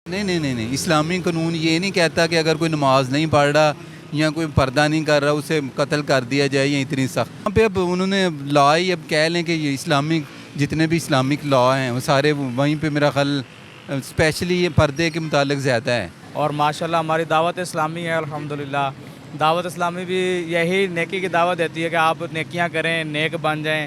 نہیں اسلامی قانون یہ نہیں کہتا کہ اگر کوئی نماز نہیں پڑھ رہا یا کوئی پردہ نہیں کر رہا اسے قتل کر دیا جائے یا اتنی سخت. وہاں پہ اب انہوں نے لا ہی اب کہہ لیں کہ یہ اسلامک جتنے بھی اسلامک لا ہیں وہ سارے وہیں پہ میرا خیال اسپیشلی یہ پردے کے متعلق زیادہ ہے. اور ماشاءاللہ ہماری دعوت اسلامی ہے الحمدللہ. دعوت اسلامی بھی یہی نیکی کی دعوت دیتی ہے کہ آپ نیکیاں کریں، نیک بن جائیں.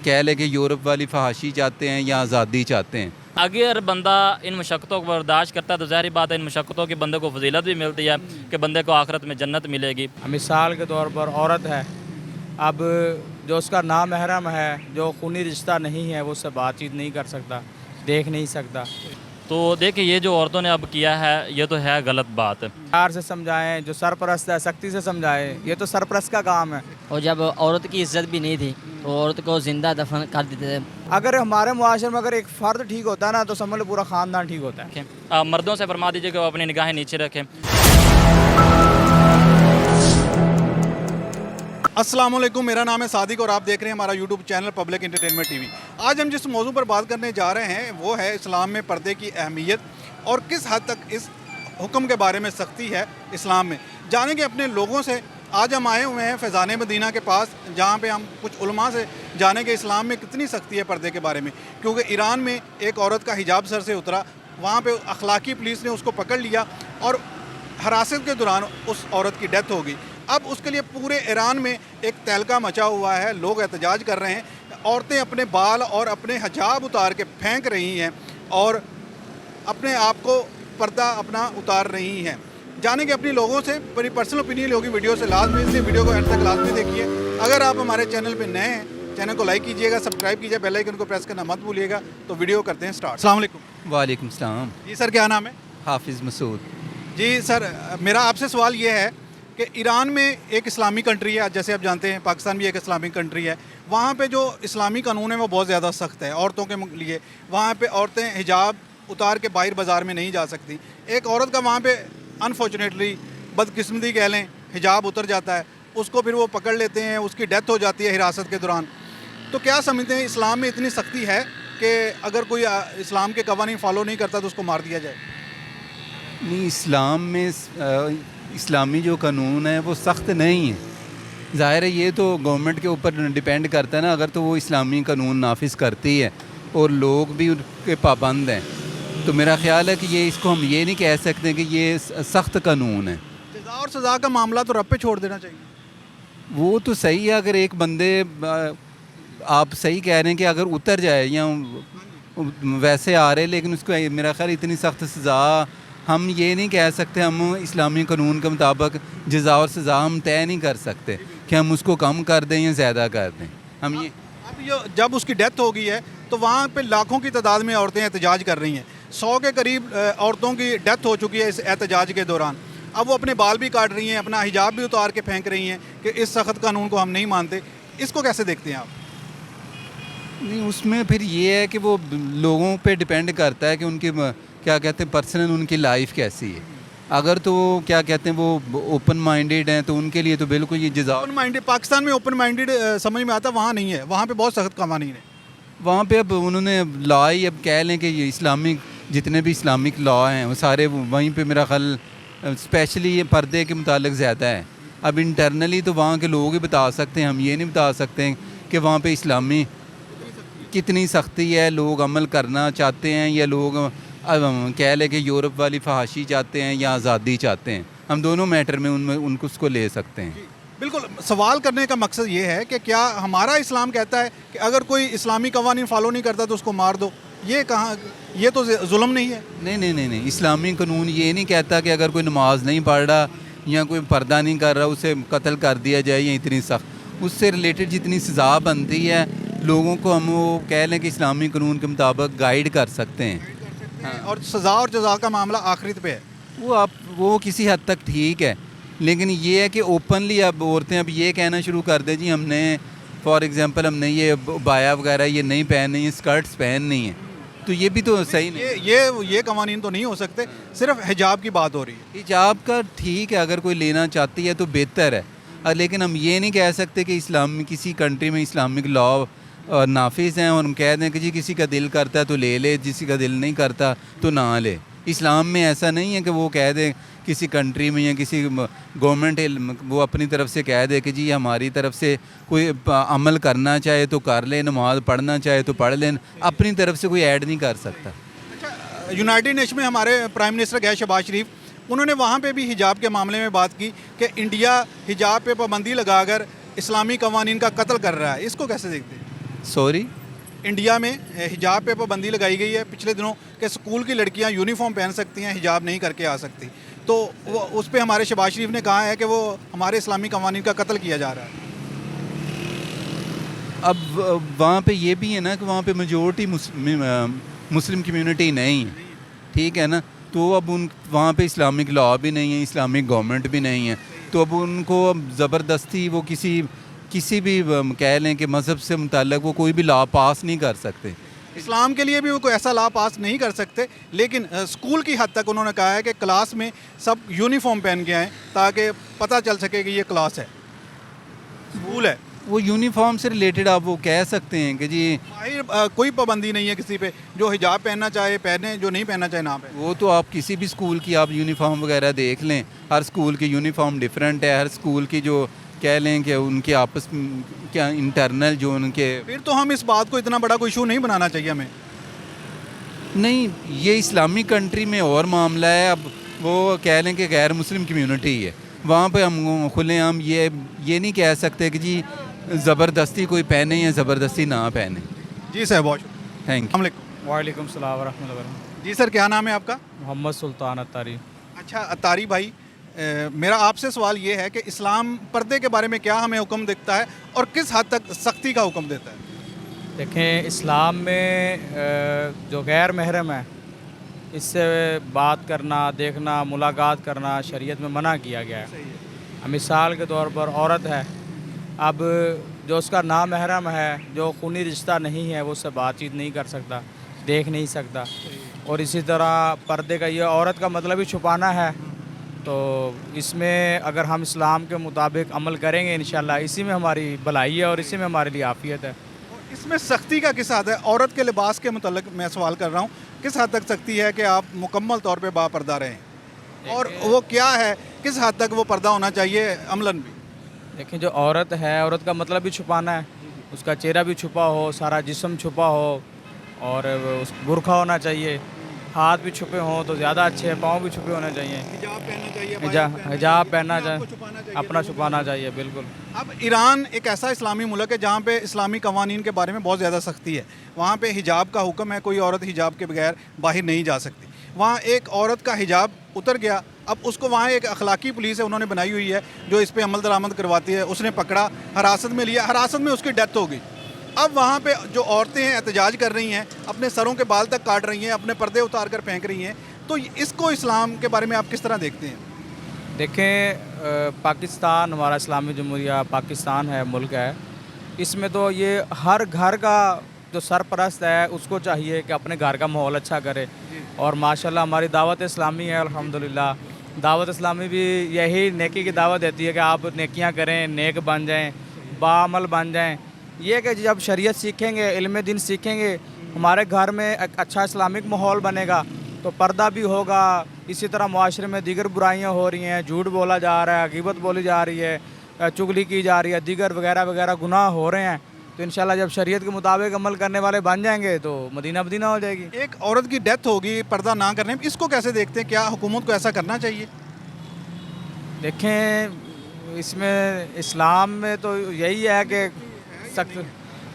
کہہ لیں کہ یورپ والی فحاشی چاہتے ہیں یا آزادی چاہتے ہیں. اگر بندہ ان مشقتوں کو برداشت کرتا ہے تو ظاہری بات ہے ان مشقتوں کی بندے کو فضیلت بھی ملتی ہے کہ بندے کو آخرت میں جنت ملے گی. مثال کے طور پر عورت ہے، اب جو اس کا نامحرم ہے، جو خونی رشتہ نہیں ہے، وہ اس سے بات چیت نہیں کر سکتا، دیکھ نہیں سکتا. تو دیکھیں یہ جو عورتوں نے اب کیا ہے یہ تو ہے غلط بات. پیار سے سمجھائیں، جو سرپرست ہے سختی سے سمجھائیں، یہ تو سرپرست کا کام ہے. اور جب عورت کی عزت بھی نہیں تھی تو عورت کو زندہ دفن کر دیتے تھے. اگر ہمارے معاشرے میں اگر ایک فرد ٹھیک ہوتا ہے نا تو سمجھ لو پورا خاندان ٹھیک ہوتا ہے. آپ مردوں سے فرما دیجیے کہ وہ اپنی نگاہیں نیچے رکھیں. السلام علیکم، میرا نام ہے صادق اور آپ دیکھ رہے ہیں ہمارا YouTube channel public entertainment T V. آج ہم جس موضوع پر بات کرنے جا رہے ہیں وہ ہے اسلام میں پردے کی اہمیت اور کس حد تک اس حکم کے بارے میں سختی ہے اسلام میں. جانیں گے اپنے لوگوں سے. آج ہم آئے ہوئے ہیں فیضان مدینہ کے پاس، جہاں پہ ہم کچھ علماء سے جانیں گے اسلام میں کتنی سختی ہے پردے کے بارے میں. کیونکہ ایران میں ایک عورت کا حجاب سر سے اترا، وہاں پہ اخلاقی پولیس نے اس کو پکڑ لیا اور حراست کے دوران اس عورت کی ڈیتھ ہو گئی. اب اس کے لیے پورے ایران میں ایک تہلکہ مچا ہوا ہے، لوگ احتجاج کر رہے ہیں. عورتیں اپنے بال اور اپنے حجاب اتار کے پھینک رہی ہیں اور اپنے آپ کو پردہ اپنا اتار رہی ہیں. جانیں گے اپنی لوگوں سے، بڑی پرسنل اوپینین ہوگی ویڈیو سے لازمی، اس لیے ویڈیو کو اینڈ تک لازمی دیکھیے. اگر آپ ہمارے چینل پہ نئے ہیں چینل کو لائک کیجیے گا، سبسکرائب کیجیے، بیل آئیکن کو پریس کرنا مت بھولیے گا. تو ویڈیو کرتے ہیں سٹارٹ. السلام علیکم. وعلیکم السلام. جی سر، کیا نام ہے؟ حافظ مسعود. جی سر، میرا آپ سے سوال یہ ہے کہ ایران میں ایک اسلامی کنٹری ہے، جیسے آپ جانتے ہیں پاکستان بھی ایک اسلامی کنٹری ہے. وہاں پہ جو اسلامی قانون ہے وہ بہت زیادہ سخت ہے عورتوں کے لیے. وہاں پہ عورتیں حجاب اتار کے باہر بازار میں نہیں جا سکتی. ایک عورت کا وہاں پہ انفارچونیٹلی بدقسمتی کہہ لیں حجاب اتر جاتا ہے، اس کو پھر وہ پکڑ لیتے ہیں، اس کی ڈیتھ ہو جاتی ہے حراست کے دوران. تو کیا سمجھتے ہیں اسلام میں اتنی سختی ہے کہ اگر کوئی اسلام کے قوانین فالو نہیں کرتا تو اس کو مار دیا جائے؟ نہیں، اسلام میں اسلامی جو قانون ہے وہ سخت نہیں ہے. ظاہر ہے یہ تو گورنمنٹ کے اوپر ڈیپینڈ کرتا ہے نا. اگر تو وہ اسلامی قانون نافذ کرتی ہے اور لوگ بھی ان کے پابند ہیں تو میرا خیال ہے کہ یہ اس کو ہم یہ نہیں کہہ سکتے کہ یہ سخت قانون ہے. جزا اور سزا کا معاملہ تو رب پہ چھوڑ دینا چاہیے. وہ تو صحیح ہے. اگر ایک بندے آپ صحیح کہہ رہے ہیں کہ اگر اتر جائے یا ویسے آ رہے، لیکن اس کو میرا خیال اتنی سخت سزا ہم یہ نہیں کہہ سکتے. ہم اسلامی قانون کے مطابق جزا اور سزا ہم طے نہیں کر سکتے کہ ہم اس کو کم کر دیں یا زیادہ کر دیں. ہم یہ اب جب اس کی ڈیتھ ہو گئی ہے تو وہاں پہ لاکھوں کی تعداد میں عورتیں احتجاج کر رہی ہیں. 100 کے قریب عورتوں کی ڈیتھ ہو چکی ہے اس احتجاج کے دوران. اب وہ اپنے بال بھی کاٹ رہی ہیں، اپنا حجاب بھی اتار کے پھینک رہی ہیں کہ اس سخت قانون کو ہم نہیں مانتے. اس کو کیسے دیکھتے ہیں آپ؟ نہیں، اس میں پھر یہ ہے کہ وہ لوگوں پہ ڈیپینڈ کرتا ہے کہ ان کی کیا کہتے ہیں پرسنل ان کی لائف کیسی ہے. اگر تو وہ کیا کہتے ہیں وہ اوپن مائنڈیڈ ہیں تو ان کے لیے تو بالکل یہ جزا. اوپن مائنڈیڈ پاکستان میں اوپن مائنڈیڈ سمجھ میں آتا، وہاں نہیں ہے. وہاں پہ بہت سخت قوانین ہیں. وہاں پہ اب انہوں نے لا ہی اب کہہ لیں کہ یہ اسلامک جتنے بھی اسلامک لا ہیں وہ سارے وہیں پہ میرا خیال اسپیشلی یہ پردے کے متعلق زیادہ ہے. اب انٹرنلی تو وہاں کے لوگ ہی بتا سکتے ہیں، ہم یہ نہیں بتا سکتے ہیں کہ وہاں پہ اسلامی کتنی سختی ہے. لوگ عمل کرنا چاہتے ہیں یا لوگ کہہ لیں کہ یورپ والی فحاشی چاہتے ہیں یا آزادی چاہتے ہیں. ہم دونوں میٹر میں ان کو اس کو لے سکتے ہیں. بالکل. سوال کرنے کا مقصد یہ ہے کہ کیا ہمارا اسلام کہتا ہے کہ اگر کوئی اسلامی قوانین فالو نہیں کرتا تو اس کو مار دو؟ یہ کہاں، یہ تو ظلم نہیں ہے. نہیں اسلامی قانون یہ نہیں کہتا کہ اگر کوئی نماز نہیں پڑھ رہا یا کوئی پردہ نہیں کر رہا اسے قتل کر دیا جائے یا اتنی سخت. اس سے ریلیٹڈ جتنی سزا بنتی ہے لوگوں کو ہم وہ کہہ لیں کہ اسلامی قانون کے مطابق گائیڈ کر سکتے ہیں. اور سزا اور جزا کا معاملہ آخرت پہ ہے. وہ کسی حد تک ٹھیک ہے، لیکن یہ ہے کہ اوپنلی اب عورتیں اب یہ کہنا شروع کر دیں جی ہم نے فار ایگزامپل ہم نے یہ بایا وغیرہ یہ نہیں پہننی، اسکرٹس پہننی ہیں. تو یہ بھی تو صحیح نہیں. یہ قوانین تو نہیں ہو سکتے. صرف حجاب کی بات ہو رہی ہے. حجاب کا ٹھیک ہے، اگر کوئی لینا چاہتی ہے تو بہتر ہے. لیکن ہم یہ نہیں کہہ سکتے کہ کسی کنٹری میں اسلامک لا نافذ ہیں اور ہم کہہ دیں کہ جی کسی کا دل کرتا ہے تو لے لے، کسی کا دل نہیں کرتا تو نہ لے. اسلام میں ایسا نہیں ہے کہ وہ کہہ دے کسی کنٹری میں یا کسی گورنمنٹ وہ اپنی طرف سے کہہ دے کہ جی ہماری طرف سے کوئی عمل کرنا چاہے تو کر لیں، نماز پڑھنا چاہے تو پڑھ لیں، اپنی طرف سے کوئی ایڈ نہیں کر سکتا۔ اچھا، یونائٹڈ نیشن میں ہمارے پرائم منسٹر گئے شہباز شریف، انہوں نے وہاں پہ بھی حجاب کے معاملے میں بات کی کہ انڈیا حجاب پہ پابندی لگا کر اسلامی قوانین کا قتل کر رہا ہے، اس کو کیسے دیکھتے ہیں؟ سوری؟ انڈیا میں حجاب پہ پابندی لگائی گئی ہے پچھلے دنوں کہ اسکول کی لڑکیاں یونیفارم پہن سکتی ہیں، حجاب نہیں کر کے آ سکتی، تو وہ اس پہ ہمارے شہباز شریف نے کہا ہے کہ وہ ہمارے اسلامی قوانین کا قتل کیا جا رہا ہے۔ اب وہاں پہ یہ بھی ہے نا کہ وہاں پہ میجورٹی مسلم کمیونٹی نہیں ہے، ٹھیک ہے نا، تو اب وہاں پہ اسلامک لا بھی نہیں ہے، اسلامک گورنمنٹ بھی نہیں ہے، تو اب ان کو اب زبردستی وہ کسی بھی کہہ لیں کہ مذہب سے متعلق وہ کوئی بھی لا پاس نہیں کر سکتے۔ اسلام کے لیے بھی وہ کوئی ایسا لا پاس نہیں کر سکتے، لیکن اسکول کی حد تک انہوں نے کہا ہے کہ کلاس میں سب یونیفارم پہن کے آئیں تاکہ پتہ چل سکے کہ یہ کلاس ہے، اسکول ہے۔ وہ یونیفارم سے ریلیٹڈ آپ وہ کہہ سکتے ہیں کہ جی کوئی پابندی نہیں ہے کسی پہ، جو حجاب پہننا چاہے پہنے، جو نہیں پہننا چاہے نہ پہنے۔ وہ تو آپ کسی بھی اسکول کی آپ یونیفارم وغیرہ دیکھ لیں، ہر اسکول کی یونیفارم ڈیفرنٹ ہے، ہر اسکول کی جو کہہ لیں کہ ان کے آپس کیا انٹرنل جو ان کے، پھر تو ہم اس بات کو اتنا بڑا کوئی ایشو نہیں بنانا چاہیے ہمیں۔ نہیں، یہ اسلامی کنٹری میں اور معاملہ ہے، اب وہ کہہ لیں کہ غیر مسلم کمیونٹی ہے، وہاں پہ ہم کھلے عام یہ نہیں کہہ سکتے کہ جی زبردستی کوئی پہنے یا زبردستی نہ پہنے۔ جی سر، بہت شکریہ، تھینک یو۔ السلام علیکم۔ وعلیکم السلام ورحمۃ اللہ وبرکاتہ۔ جی سر، کیا نام ہے آپ کا؟ محمد سلطان اتاری۔ اچھا اتاری بھائی، میرا آپ سے سوال یہ ہے کہ اسلام پردے کے بارے میں کیا ہمیں حکم دیتا ہے اور کس حد تک سختی کا حکم دیتا ہے؟ دیکھیں، اسلام میں جو غیر محرم ہے اس سے بات کرنا، دیکھنا، ملاقات کرنا شریعت میں منع کیا گیا ہے۔ مثال کے طور پر عورت ہے، اب جو اس کا نامحرم ہے، جو خونی رشتہ نہیں ہے، وہ اس سے بات چیت نہیں کر سکتا، دیکھ نہیں سکتا۔ اور اسی طرح پردے کا یہ عورت کا مطلب ہی چھپانا ہے، تو اس میں اگر ہم اسلام کے مطابق عمل کریں گے انشاءاللہ اسی میں ہماری بھلائی ہے اور اسی میں ہمارے لیے عافیت ہے۔ اس میں سختی کا کس حد ہے؟ عورت کے لباس کے متعلق میں سوال کر رہا ہوں، کس حد تک سختی ہے کہ آپ مکمل طور پہ با پردہ رہیں، اور وہ کیا ہے، کس حد تک وہ پردہ ہونا چاہیے عملاً بھی؟ دیکھیں، جو عورت ہے، عورت کا مطلب بھی چھپانا ہے، اس کا چہرہ بھی چھپا ہو، سارا جسم چھپا ہو، اور اس برقع ہونا چاہیے، ہاتھ بھی چھپے ہوں تو زیادہ اچھے ہیں، پاؤں بھی چھپے ہونے چاہیے، حجاب پہننا چاہیے، حجاب پہننا چاہیے، اپنا چھپانا چاہیے، بالکل۔ اب ایران ایک ایسا اسلامی ملک ہے جہاں پہ اسلامی قوانین کے بارے میں بہت زیادہ سختی ہے، وہاں پہ حجاب کا حکم ہے، کوئی عورت حجاب کے بغیر باہر نہیں جا سکتی۔ وہاں ایک عورت کا حجاب اتر گیا، اب اس کو وہاں ایک اخلاقی پولیس ہے، انہوں نے بنائی ہوئی ہے جو اس پہ عمل درآمد کرواتی ہے، اس نے پکڑا، حراست میں لیا، حراست میں اس کی ڈیتھ ہو گئی۔ اب وہاں پہ جو عورتیں ہیں احتجاج کر رہی ہیں، اپنے سروں کے بال تک کاٹ رہی ہیں، اپنے پردے اتار کر پھینک رہی ہیں، تو اس کو اسلام کے بارے میں آپ کس طرح دیکھتے ہیں؟ دیکھیں، پاکستان ہمارا اسلامی جمہوریہ پاکستان ہے، ملک ہے، اس میں تو یہ ہر گھر کا جو سرپرست ہے اس کو چاہیے کہ اپنے گھر کا ماحول اچھا کرے، اور ماشاءاللہ ہماری دعوت اسلامی ہے، الحمدللہ دعوت اسلامی بھی یہی نیکی کی دعوت دیتی ہے کہ آپ نیکیاں کریں، نیک بن جائیں، باعمل بن جائیں۔ یہ کہ جب شریعت سیکھیں گے، علم دین سیکھیں گے، ہمارے گھر میں ایک اچھا اسلامک ماحول بنے گا تو پردہ بھی ہوگا، اسی طرح معاشرے میں دیگر برائیاں ہو رہی ہیں، جھوٹ بولا جا رہا ہے، غیبت بولی جا رہی ہے، چغلی کی جا رہی ہے، دیگر وغیرہ وغیرہ گناہ ہو رہے ہیں، تو انشاءاللہ جب شریعت کے مطابق عمل کرنے والے بن جائیں گے تو مدینہ مدینہ ہو جائے گی۔ ایک عورت کی ڈیتھ ہوگی پردہ نہ کرنے میں، اس کو کیسے دیکھتے ہیں؟ کیا حکومت کو ایسا کرنا چاہیے؟ دیکھیں، اس میں اسلام میں تو یہی ہے کہ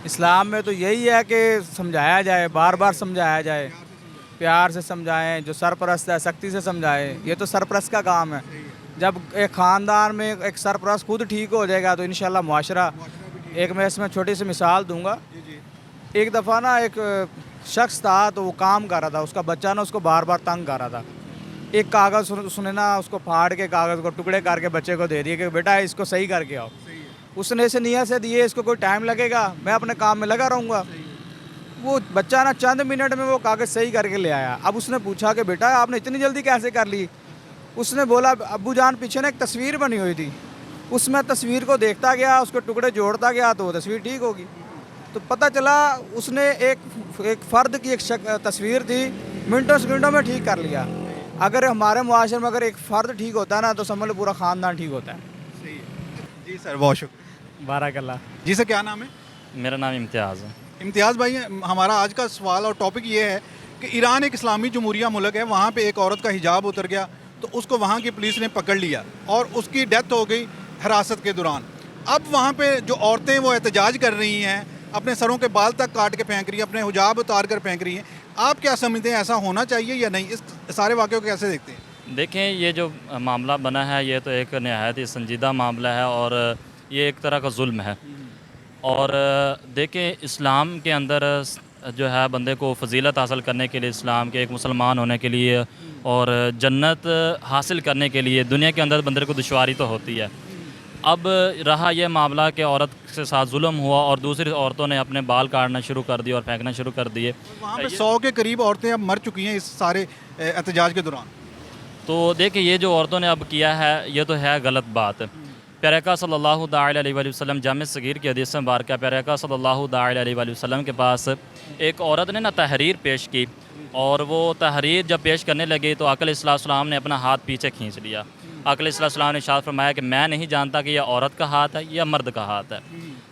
اسلام میں تو یہی ہے کہ سمجھایا جائے، بار بار سمجھایا جائے، پیار سے سمجھائیں، جو سرپرست ہے سختی سے سمجھائے، یہ تو سرپرست کا کام ہے۔ جب ایک خاندان میں ایک سرپرست خود ٹھیک ہو جائے گا تو انشاءاللہ معاشرہ، ایک میں اس میں چھوٹی سی مثال دوں گا۔ ایک دفعہ نا ایک شخص تھا تو وہ کام کر رہا تھا، اس کا بچہ نا اس کو بار بار تنگ کر رہا تھا، ایک کاغذ اس نے نا اس کو پھاڑ کے کاغذ کو ٹکڑے کر کے بچے کو دے دیے کہ بیٹا اس کو صحیح کر کے آؤ۔ اس نے اسے نیت سے دیے، اس کو کوئی ٹائم لگے گا، میں اپنے کام میں لگا رہوں گا۔ وہ بچہ نا چند منٹ میں وہ کاغذ صحیح کر کے لے آیا۔ اب اس نے پوچھا کہ بیٹا آپ نے اتنی جلدی کیسے کر لی؟ اس نے بولا ابو جان پیچھے نا ایک تصویر بنی ہوئی تھی، اس میں تصویر کو دیکھتا گیا، اس کو ٹکڑے جوڑتا گیا تو وہ تصویر ٹھیک ہوگی۔ تو پتہ چلا اس نے ایک فرد کی ایک تصویر تھی، منٹوں سیکنڈوں میں ٹھیک کر لیا۔ اگر ہمارے معاشرے میں اگر ایک فرد ٹھیک ہوتا ہے نا تو سمجھ لو پورا خاندان ٹھیک ہوتا ہے. صحیح ہے. جی سر بہت شکریہ. بارک اللہ. جی سر کیا نام ہے؟ میرا نام امتیاز ہے. امتیاز بھائی ہمارا آج کا سوال اور ٹاپک یہ ہے کہ ایران ایک اسلامی جمہوریہ ملک ہے, وہاں پہ ایک عورت کا حجاب اتر گیا تو اس کو وہاں کی پولیس نے پکڑ لیا اور اس کی ڈیتھ ہو گئی حراست کے دوران. اب وہاں پہ جو عورتیں وہ احتجاج کر رہی ہیں, اپنے سروں کے بال تک کاٹ کے پھینک رہی ہیں, اپنے حجاب اتار کر پھینک رہی ہیں. آپ کیا سمجھتے ہیں ایسا ہونا چاہیے یا نہیں؟ اس سارے واقعوں کو کیسے دیکھتے ہیں؟ دیکھیں یہ جو معاملہ بنا ہے یہ تو ایک نہایت ہی سنجیدہ معاملہ ہے اور یہ ایک طرح کا ظلم ہے. اور دیکھیں اسلام کے اندر جو ہے بندے کو فضیلت حاصل کرنے کے لیے, اسلام کے ایک مسلمان ہونے کے لیے اور جنت حاصل کرنے کے لیے دنیا کے اندر بندے کو دشواری تو ہوتی ہے. اب رہا یہ معاملہ کہ عورت کے ساتھ ظلم ہوا اور دوسری عورتوں نے اپنے بال کاٹنا شروع کر دیے اور پھینکنا شروع کر دیے. وہاں پہ 100 کے قریب عورتیں اب مر چکی ہیں اس سارے احتجاج کے دوران. تو دیکھیں یہ جو عورتوں نے اب کیا ہے یہ تو ہے غلط بات. پیارے آقا صلی اللہ تعالی علیہ وآلہ وسلم جامع صغیر کی حدیث مبارکہ پیارے آقا صلی اللہ تعالی علیہ وآلہ وسلم کے پاس ایک عورت نے تحریر پیش کی اور وہ تحریر جب پیش کرنے لگی تو آقا علیہ السلام نے اپنا ہاتھ پیچھے کھینچ لیا. آقا علیہ السلام نے ارشاد فرمایا کہ میں نہیں جانتا کہ یہ عورت کا ہاتھ ہے یا مرد کا ہاتھ ہے.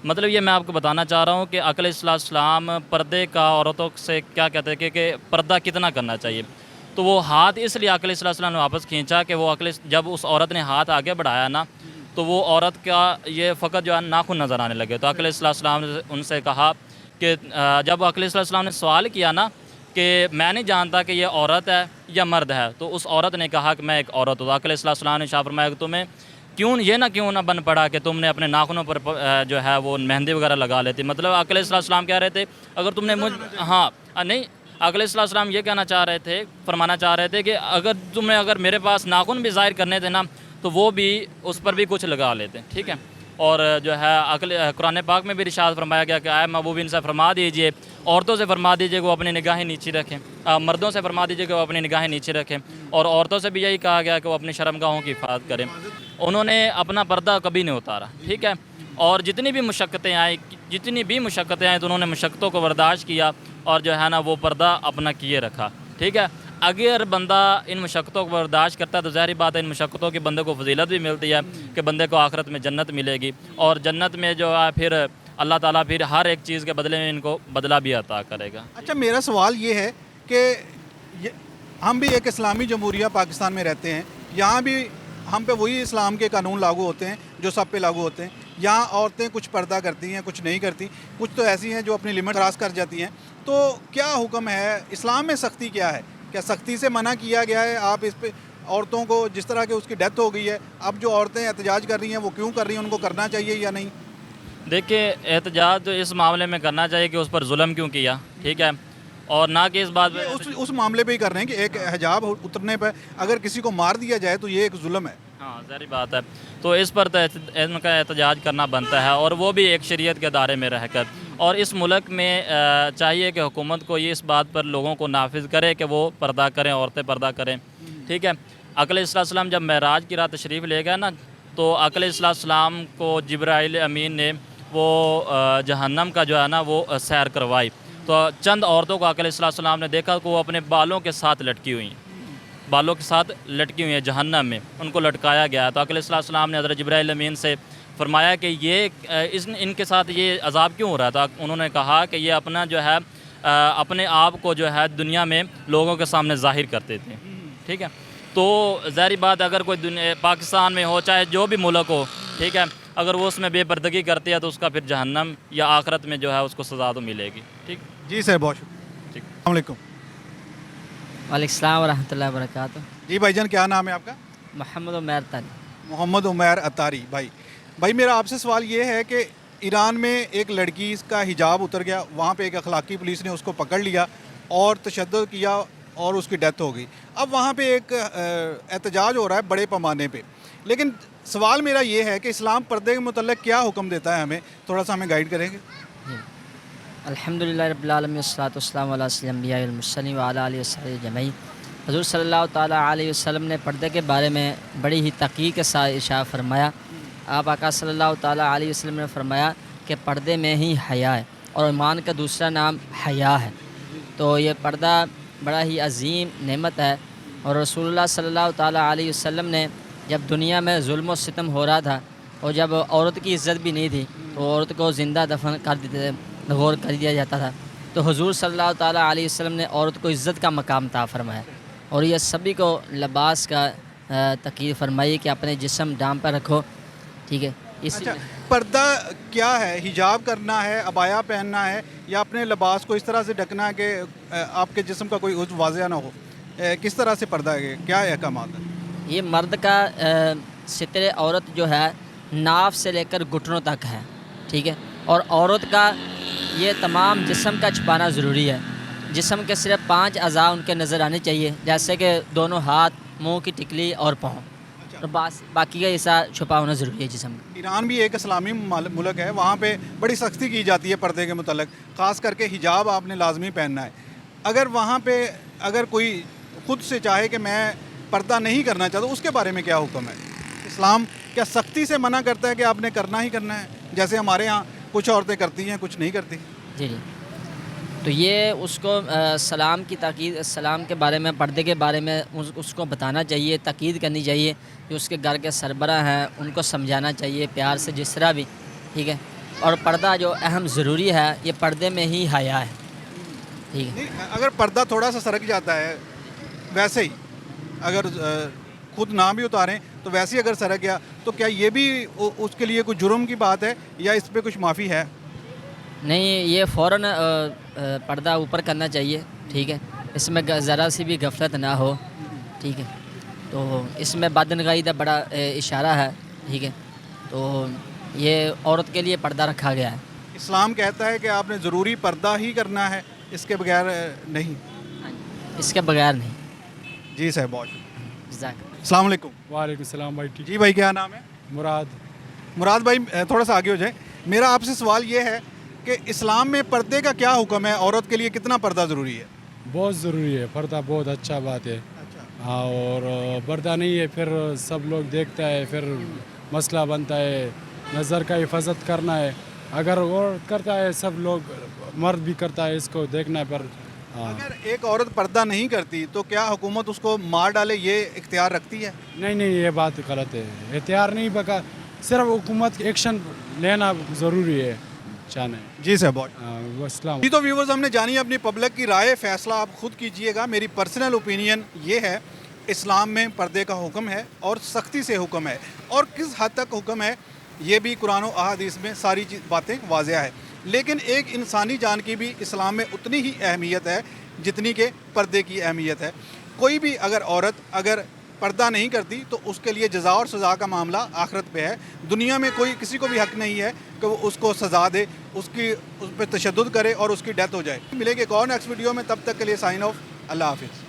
مطلب یہ میں آپ کو بتانا چاہ رہا ہوں کہ آقا علیہ السلام پردے کا عورتوں سے کیا کہتے ہیں کہ پردہ کتنا کرنا چاہیے. تو وہ ہاتھ اس لیے آقا علیہ السلام نے واپس کھینچا کہ وہ جب اس عورت نے ہاتھ آگے بڑھایا نا تو وہ عورت کا یہ فقط جو ہے ناخن نظر آنے لگے. تو آقا علیہ السلام نے ان سے کہا کہ جب آقا علیہ السلام نے سوال کیا نا کہ میں نہیں جانتا کہ یہ عورت ہے یا مرد ہے, تو اس عورت نے کہا کہ میں ایک عورت ہوں. تو آقا علیہ السلام نے فرمایا کہ تمہیں کیوں نہ بن پڑا کہ تم نے اپنے ناخنوں پر جو ہے وہ مہندی وغیرہ لگا لیتی. مطلب آقا علیہ السلام کہہ رہے تھے اگر تم نے نہیں آقا علیہ السلام یہ کہنا چاہ رہے تھے, فرمانا چاہ رہے تھے کہ اگر میرے پاس ناخن بھی ظاہر کرنے تھے نا تو وہ بھی اس پر بھی کچھ لگا لیتے. ٹھیک ہے. اور جو ہے قرآن پاک میں بھی ارشاد فرمایا گیا کہ اے محبوب سے فرما دیجئے, عورتوں سے فرما دیجئے کہ وہ اپنی نگاہیں نیچے رکھیں, مردوں سے فرما دیجئے کہ وہ اپنی نگاہیں نیچے رکھیں, اور عورتوں سے بھی یہی کہا گیا کہ وہ اپنی شرمگاہوں کی حفاظت کریں. انہوں نے اپنا پردہ کبھی نہیں اتارا. ٹھیک ہے. اور جتنی بھی مشقتیں آئیں تو انہوں نے مشقتوں کو برداشت کیا اور جو ہے نا وہ پردہ اپنا کیے رکھا. ٹھیک ہے. اگر بندہ ان مشقتوں کو برداشت کرتا ہے تو ظاہری بات ہے ان مشقتوں کی بندے کو فضیلت بھی ملتی ہے کہ بندے کو آخرت میں جنت ملے گی, اور جنت میں جو ہے پھر اللہ تعالیٰ پھر ہر ایک چیز کے بدلے میں ان کو بدلہ بھی عطا کرے گا. اچھا میرا سوال یہ ہے کہ ہم بھی ایک اسلامی جمہوریہ پاکستان میں رہتے ہیں, یہاں بھی ہم پہ وہی اسلام کے قانون لاگو ہوتے ہیں جو سب پہ لاگو ہوتے ہیں. یہاں عورتیں کچھ پردہ کرتی ہیں, کچھ نہیں کرتی, کچھ تو ایسی ہیں جو اپنی لمٹ کراس کر جاتی ہیں. تو کیا حکم ہے اسلام میں؟ سختی کیا ہے؟ کیا سختی سے منع کیا گیا ہے؟ آپ اس پہ عورتوں کو جس طرح کہ اس کی ڈیتھ ہو گئی ہے, اب جو عورتیں احتجاج کر رہی ہیں وہ کیوں کر رہی ہیں, ان کو کرنا چاہیے یا نہیں؟ دیکھیں احتجاج اس معاملے میں کرنا چاہیے کہ اس پر ظلم کیوں کیا. ٹھیک ہے. اور نہ کہ اس بات پہ اس معاملے پہ ہی کر رہے ہیں کہ ایک حجاب اترنے پہ اگر کسی کو مار دیا جائے تو یہ ایک ظلم ہے. ہاں ظاہری بات ہے. تو اس پر تو ان کا احتجاج کرنا بنتا ہے, اور وہ بھی ایک شریعت کے دائرے میں رہ کر. اور اس ملک میں چاہیے کہ حکومت کو یہ اس بات پر لوگوں کو نافذ کرے کہ وہ پردہ کریں, عورتیں پردہ کریں. ٹھیک ہے. آقا علیہ السلام جب معراج کی رات تشریف لے گئے نا تو آقا علیہ السلام کو جبرائیل امین نے وہ جہنم کا جو ہے نا وہ سیر کروائی. تو چند عورتوں کو آقا علیہ السلام نے دیکھا کہ وہ اپنے بالوں کے ساتھ لٹکی ہوئی ہیں جہنم میں, ان کو لٹکایا گیا. تو آقا علیہ السلام نے حضرت جبرائیل امین سے فرمایا کہ یہ ان کے ساتھ یہ عذاب کیوں ہو رہا تھا. انہوں نے کہا کہ یہ اپنا جو ہے اپنے آپ کو جو ہے دنیا میں لوگوں کے سامنے ظاہر کرتے تھے. ٹھیک ہے. تو ظاہری بات اگر کوئی پاکستان میں ہو چاہے جو بھی ملک ہو, ٹھیک ہے, اگر وہ اس میں بے پردگی کرتی ہے تو اس کا پھر جہنم یا آخرت میں جو ہے اس کو سزا تو ملے گی. ٹھیک. جی سر بہت شکریہ. ٹھیک. السلام علیکم. وعلیکم السلام ورحمۃ اللہ وبرکاتہ. جی بھائی جان کیا نام ہے آپ کا؟ محمد عمیر تاری. محمد عمیر اتاری. بھائی میرا آپ سے سوال یہ ہے کہ ایران میں ایک لڑکی کا حجاب اتر گیا, وہاں پہ ایک اخلاقی پولیس نے اس کو پکڑ لیا اور تشدد کیا اور اس کی ڈیتھ ہو گئی. اب وہاں پہ ایک احتجاج ہو رہا ہے بڑے پیمانے پہ, لیکن سوال میرا یہ ہے کہ اسلام پردے کے متعلق کیا حکم دیتا ہے ہمیں, تھوڑا سا ہمیں گائیڈ کریں گے؟ الحمدللہ رب العالمین والصلاۃ والسلام علی سید الانبیاء والمرسلین وعلی آلہ وصحبہ اجمعین. حضور صلی اللہ تعالیٰ علیہ وسلم نے پردے کے بارے میں بڑی ہی تحقیق کے ساتھ ارشاد فرمایا. آپ آقا صلی اللہ تعالیٰ علیہ وسلم نے فرمایا کہ پردے میں ہی حیا ہے, اور ایمان کا دوسرا نام حیا ہے. تو یہ پردہ بڑا ہی عظیم نعمت ہے, اور رسول اللہ صلی اللہ تعالیٰ علیہ وسلم نے جب دنیا میں ظلم و ستم ہو رہا تھا اور جب عورت کی عزت بھی نہیں تھی تو عورت کو زندہ دفن کر دیتے غور کر دیا جاتا تھا، تو حضور صلی اللہ تعالیٰ علیہ وسلم نے عورت کو عزت کا مقام عطا فرمایا، اور یہ سبھی کو لباس کا تقریر فرمائی کہ اپنے جسم ڈام پر رکھو، ٹھیک ہے۔ اس اچھا، پردہ کیا ہے؟ حجاب کرنا ہے، عبایا پہننا ہے، یا اپنے لباس کو اس طرح سے ڈھکنا ہے کہ آپ کے جسم کا کوئی عضو واضح نہ ہو؟ کس طرح سے پردہ ہے؟ کیا احکامات ہیں؟ یہ مرد کا ستر عورت جو ہے ناف سے لے کر گھٹنوں تک ہے، ٹھیک ہے، اور عورت کا یہ تمام جسم کا چھپانا ضروری ہے۔ جسم کے صرف 5 اعضاء ان کے نظر آنے چاہیے، جیسے کہ دونوں ہاتھ، منہ کی ٹکلی اور پاؤں، اور باقی کا حصہ چھپا ہونا ضروری ہے جسم کا۔ ایران بھی ایک اسلامی ملک ہے، وہاں پہ بڑی سختی کی جاتی ہے پردے کے متعلق، خاص کر کے حجاب آپ نے لازمی پہننا ہے۔ اگر وہاں پہ اگر کوئی خود سے چاہے کہ میں پردہ نہیں کرنا چاہتا، اس کے بارے میں کیا حکم ہے؟ اسلام کیا سختی سے منع کرتا ہے کہ آپ نے کرنا ہی کرنا ہے، جیسے ہمارے ہاں کچھ عورتیں کرتی ہیں کچھ نہیں کرتی؟ جی جی، تو یہ اس کو سلام کی تاکید، سلام کے بارے میں، پردے کے بارے میں اس کو بتانا چاہیے، تاکید کرنی چاہیے، جو اس کے گھر کے سربراہ ہیں ان کو سمجھانا چاہیے پیار سے، جس طرح بھی، ٹھیک ہے۔ اور پردہ جو اہم ضروری ہے، یہ پردے میں ہی حیا ہے، ٹھیک ہے۔ نہیں، اگر پردہ تھوڑا سا سرک جاتا ہے ویسے ہی، اگر خود نہ بھی اتاریں تو ویسے ہی اگر سرک گیا، تو کیا یہ بھی اس کے لیے کوئی جرم کی بات ہے یا اس پہ کچھ معافی ہے؟ نہیں، یہ فوراً پردہ اوپر کرنا چاہیے، ٹھیک ہے، اس میں ذرا سی بھی غفلت نہ ہو، ٹھیک ہے۔ تو اس میں بدنگاہی کا بڑا اشارہ ہے، ٹھیک ہے، تو یہ عورت کے لیے پردہ رکھا گیا ہے۔ اسلام کہتا ہے کہ آپ نے ضروری پردہ ہی کرنا ہے، اس کے بغیر نہیں؟ اس کے بغیر نہیں۔ جی صاحب، بہت شکریہ۔ جزاک اللہ۔ السلام علیکم۔ وعلیکم السلام بھائی، ٹھیک، جی بھائی، کیا نام ہے؟ مراد بھائی، تھوڑا سا آگے ہو جائیں۔ میرا آپ سے سوال یہ ہے کہ اسلام میں پردے کا کیا حکم ہے؟ عورت کے لیے کتنا پردہ ضروری ہے؟ بہت ضروری ہے پردہ، بہت اچھا بات ہے، ہاں، اور پردہ نہیں ہے پھر سب لوگ دیکھتا ہے، پھر مسئلہ بنتا ہے، نظر کا حفاظت کرنا ہے، اگر اور کرتا ہے سب لوگ، مرد بھی کرتا ہے، اس کو دیکھنا ہے، پر ہاں۔ اگر ایک عورت پردہ نہیں کرتی تو کیا حکومت اس کو مار ڈالے، یہ اختیار رکھتی ہے؟ نہیں، یہ بات غلط ہے، اختیار نہیں بکا، صرف حکومت ایکشن لینا ضروری ہے، چاہنے۔ جی صاحب، بہت السلام۔ جی، تو ویورز، ہم نے جانی اپنی پبلک کی رائے، فیصلہ آپ خود کیجئے گا۔ میری پرسنل اوپینین یہ ہے، اسلام میں پردے کا حکم ہے اور سختی سے حکم ہے، اور کس حد تک حکم ہے یہ بھی قرآن و احادیث میں ساری باتیں واضح ہے، لیکن ایک انسانی جان کی بھی اسلام میں اتنی ہی اہمیت ہے جتنی کہ پردے کی اہمیت ہے۔ کوئی بھی اگر عورت اگر پردہ نہیں کرتی تو اس کے لیے جزا اور سزا کا معاملہ آخرت پہ ہے۔ دنیا میں کوئی کسی کو بھی حق نہیں ہے کہ وہ اس کو سزا دے، اس پہ تشدد کرے اور اس کی ڈیتھ ہو جائے۔ ملے گے ایک اور نیکسٹ ویڈیو میں، تب تک کے لیے سائن آف، اللہ حافظ۔